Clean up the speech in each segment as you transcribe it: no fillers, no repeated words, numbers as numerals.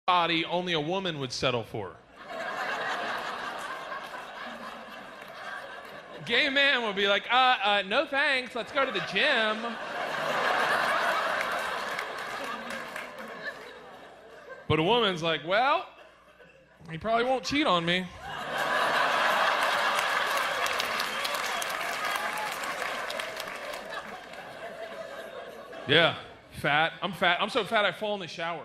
body only a woman would settle for. Gay man would be like, no thanks, let's go to the gym. But a woman's like, well, he probably won't cheat on me. Yeah, fat. I'm fat. I'm so fat I fall in the shower.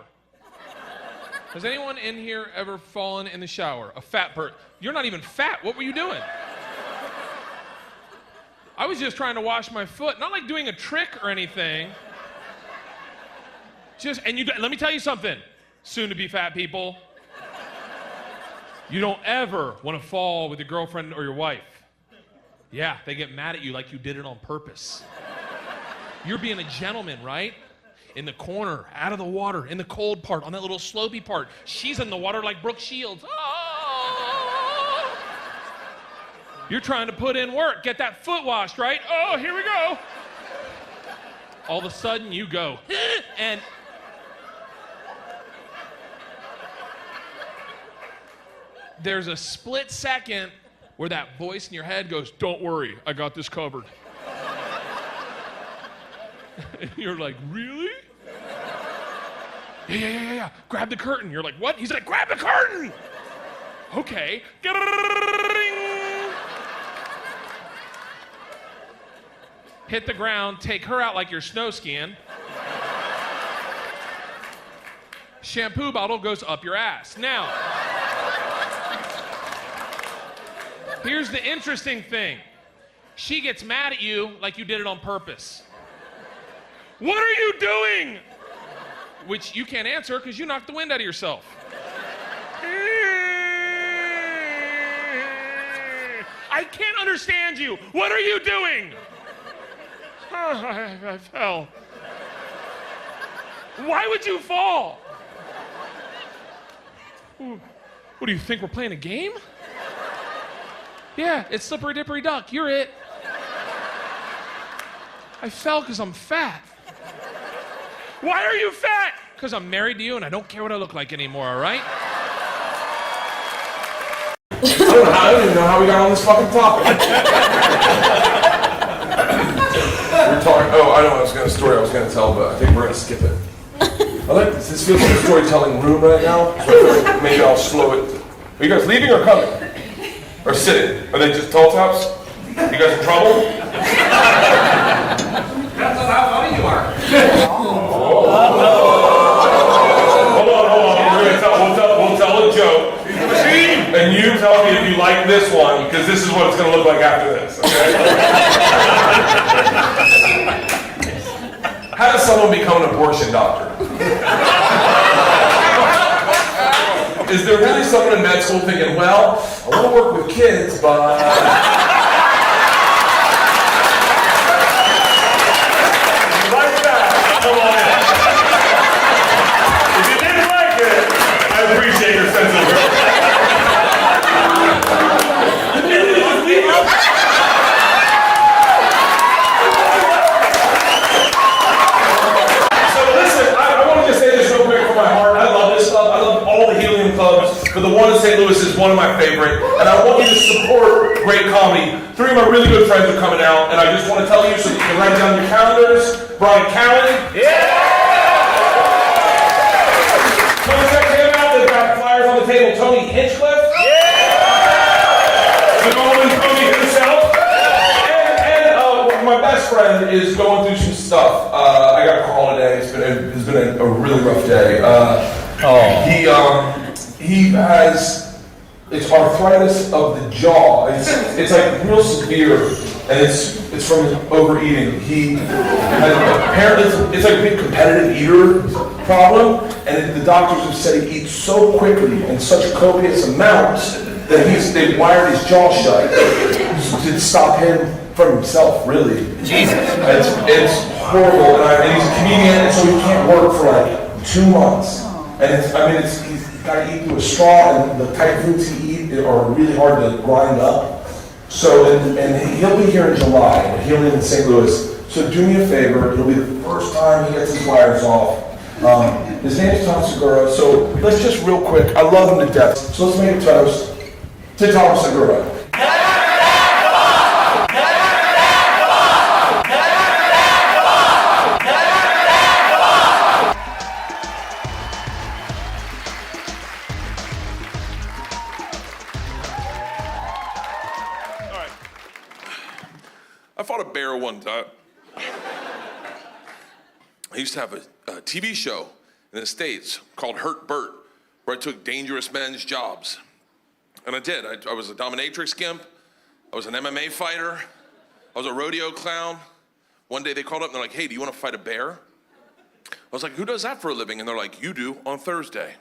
Has anyone in here ever fallen in the shower? A fat person. You're not even fat. What were you doing? I was just trying to wash my foot. Not like doing a trick or anything. Let me tell you something, soon to be fat people. You don't ever want to fall with your girlfriend or your wife. Yeah, they get mad at you like you did it on purpose. You're being a gentleman, right? In the corner, out of the water, in the cold part, on that little slopey part. She's in the water like Brooke Shields. Oh! You're trying to put in work, get that foot washed, right? Oh, here we go. All of a sudden, you go, and there's a split second where that voice in your head goes, don't worry, I got this covered. And you're like, really? Yeah. Grab the curtain. You're like, what? He's like, grab the curtain. Okay. Hit the ground, take her out like you're snow skiing. Shampoo bottle goes up your ass. Now, here's the interesting thing. She gets mad at you like you did it on purpose. What are you doing? Which you can't answer because you knocked the wind out of yourself. I can't understand you. What are you doing? I fell. Why would you fall? What do you think, we're playing a game? Yeah, it's slippery dippery duck. You're it. I fell because I'm fat. Why are you fat? Because I'm married to you and I don't care what I look like anymore, all right? I don't even know how we got on this fucking topic. We're talking, I know a story I was going to tell, but I think we're going to skip it. This feels like a storytelling room right now, so I feel like maybe I'll slow it. Are you guys leaving or coming? Or sitting? Are they just tall tops? You guys in trouble? That's how funny you are. Hold on. We'll tell a joke. And you tell me if you like this one, because this is what it's going to look like after this, okay? How does someone become an abortion doctor? Is there really someone in med school thinking, well, I want to work with kids, but... Appreciate your sense of humor. So listen, I want to just say this real quick from my heart. I love this club. I love all the Helium clubs, but the one in St. Louis is one of my favorite. And I want you to support great comedy. 3 of my really good friends are coming out, and I just want to tell you so you can write down your calendars. Brian Callen. Yeah! On the table, Tony Hinchcliffe. Yeah! The Norman Tony himself. And my best friend is going through some stuff. I got a call today. It's been a really rough day. He has, it's arthritis of the jaw. It's like real severe, and it's from overeating. He has apparently it's like a big competitive eater problem, and the doctors have said he eats so quickly and such copious amounts that they've wired his jaw shut to stop him from himself, really. Jesus. It's horrible, and he's a comedian, and so he can't work for like 2 months. And he's got to eat through a straw, and the type of foods he eats are really hard to grind up. So, and he'll be here in July, he'll be in St. Louis. So do me a favor, it'll be the first time he gets his wires off. His name's Tom Segura, so let's just real quick, I love him to death, so let's make a toast to Tom Segura. I fought a bear one time. I used to have a TV show in the States called Hurt Bert, where I took dangerous men's jobs. And I did. I was a dominatrix gimp. I was an MMA fighter. I was a rodeo clown. One day they called up and they're like, hey, do you want to fight a bear? I was like, who does that for a living? And they're like, you do on Thursday.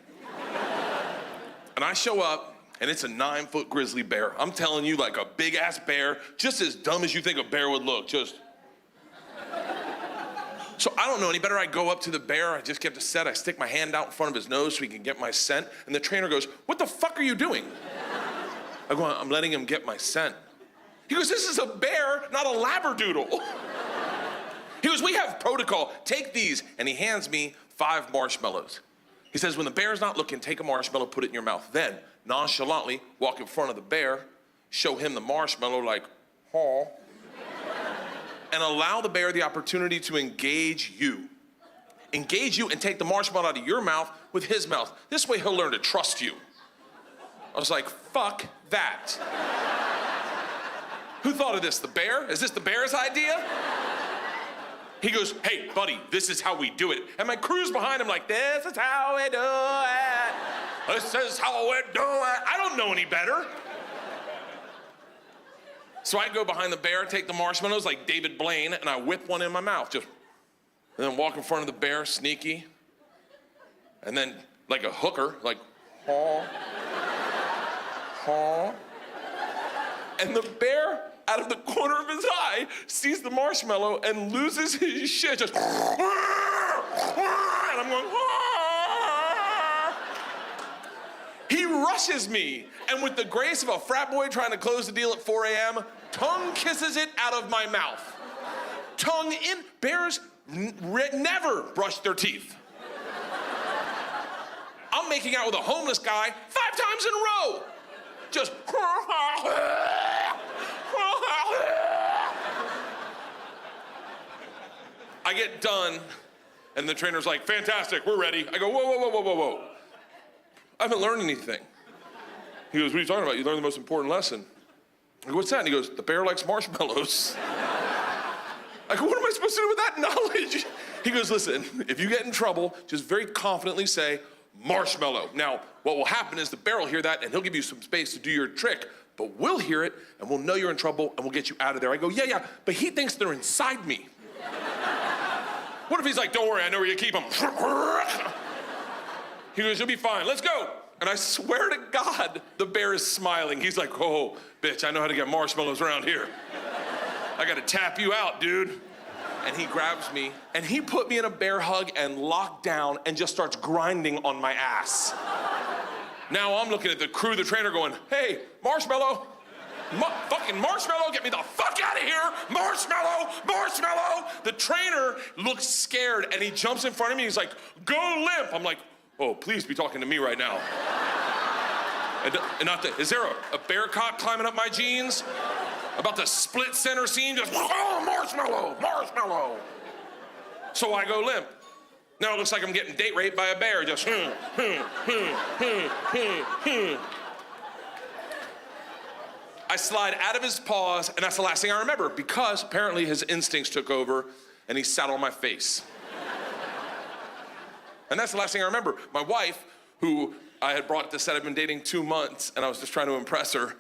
And I show up, and it's a 9-foot grizzly bear. I'm telling you, like a big ass bear, just as dumb as you think a bear would look, just. So I don't know any better. I go up to the bear, I just get to set, I stick my hand out in front of his nose so he can get my scent, and the trainer goes, what the fuck are you doing? I go, I'm letting him get my scent. He goes, this is a bear, not a labradoodle. He goes, we have protocol, take these, and he hands me 5 marshmallows. He says, when the bear's not looking, take a marshmallow, put it in your mouth. Then, nonchalantly, walk in front of the bear, show him the marshmallow like, huh, and allow the bear the opportunity to engage you. Engage you and take the marshmallow out of your mouth with his mouth. This way he'll learn to trust you. I was like, fuck that. Who thought of this, the bear? Is this the bear's idea? He goes, hey, buddy, this is how we do it. And my crew's behind him like, this is how we do it. This is how we do it. I don't know any better. So I go behind the bear, take the marshmallows like David Blaine, and I whip one in my mouth, and then walk in front of the bear, sneaky. And then like a hooker, like, huh, huh. And the bear, out of the corner of his eye, sees the marshmallow and loses his shit, just, and I'm going, He rushes me, and with the grace of a frat boy trying to close the deal at 4 a.m., tongue kisses it out of my mouth. Tongue in. Bears never brush their teeth. I'm making out with a homeless guy 5 times in a row. Just. I get done, and the trainer's like, fantastic, we're ready. I go, whoa, whoa, whoa, whoa, whoa, whoa. I haven't learned anything. He goes, what are you talking about? You learned the most important lesson. I go, what's that? And he goes, the bear likes marshmallows. I go, what am I supposed to do with that knowledge? He goes, listen, if you get in trouble, just very confidently say, marshmallow. Now, what will happen is the bear will hear that, and he'll give you some space to do your trick, but we'll hear it, and we'll know you're in trouble, and we'll get you out of there. I go, yeah, but he thinks they're inside me. What if he's like, don't worry, I know where you keep them. He goes, you'll be fine, let's go. And I swear to God, the bear is smiling. He's like, oh, bitch, I know how to get marshmallows around here. I gotta tap you out, dude. And he grabs me, and he put me in a bear hug and locked down and just starts grinding on my ass. Now I'm looking at the crew, the trainer going, hey, marshmallow. Fucking marshmallow, get me the fuck out of here! Marshmallow, marshmallow! The trainer looks scared and he jumps in front of me. He's like, go limp. I'm like, oh, please be talking to me right now. And not that, is there a bear cock climbing up my jeans? About the split center scene, just, oh, marshmallow, marshmallow. So I go limp. Now it looks like I'm getting date raped by a bear, just, I slide out of his paws, and that's the last thing I remember, because apparently his instincts took over, and he sat on my face. And that's the last thing I remember. My wife, who I had brought to set, I'd been dating 2 months, and I was just trying to impress her.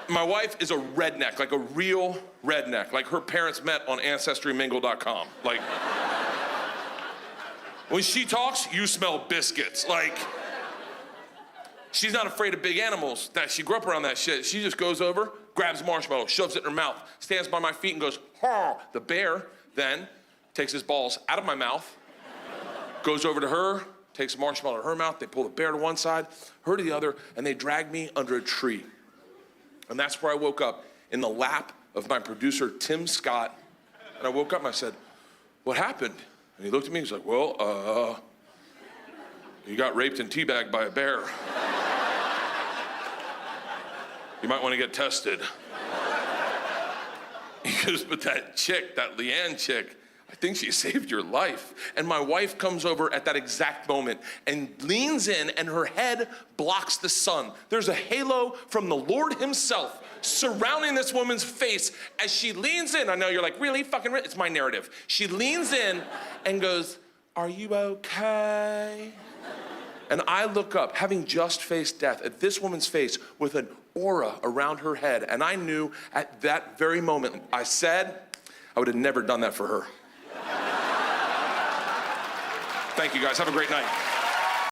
My wife is a redneck, like a real redneck. Like her parents met on AncestryMingle.com. Like, when she talks, you smell biscuits. Like, she's not afraid of big animals. That she grew up around that shit. She just goes over, grabs a marshmallow, shoves it in her mouth, stands by my feet and goes, huh. The bear then takes his balls out of my mouth, goes over to her, takes a marshmallow in her mouth. They pull the bear to one side, her to the other, and they drag me under a tree. And that's where I woke up, in the lap of my producer, Tim Scott. And I woke up and I said, what happened? And he looked at me, he's like, well, you got raped and teabagged by a bear. You might want to get tested. He goes, but that chick, that Leanne chick, I think she saved your life. And my wife comes over at that exact moment and leans in, and her head blocks the sun. There's a halo from the Lord himself surrounding this woman's face as she leans in. I know you're like, really? Fucking it's my narrative. She leans in and goes, are you okay? And I look up, having just faced death, at this woman's face with an aura around her head. And I knew at that very moment, I said, I would have never done that for her. Thank you guys, have a great night.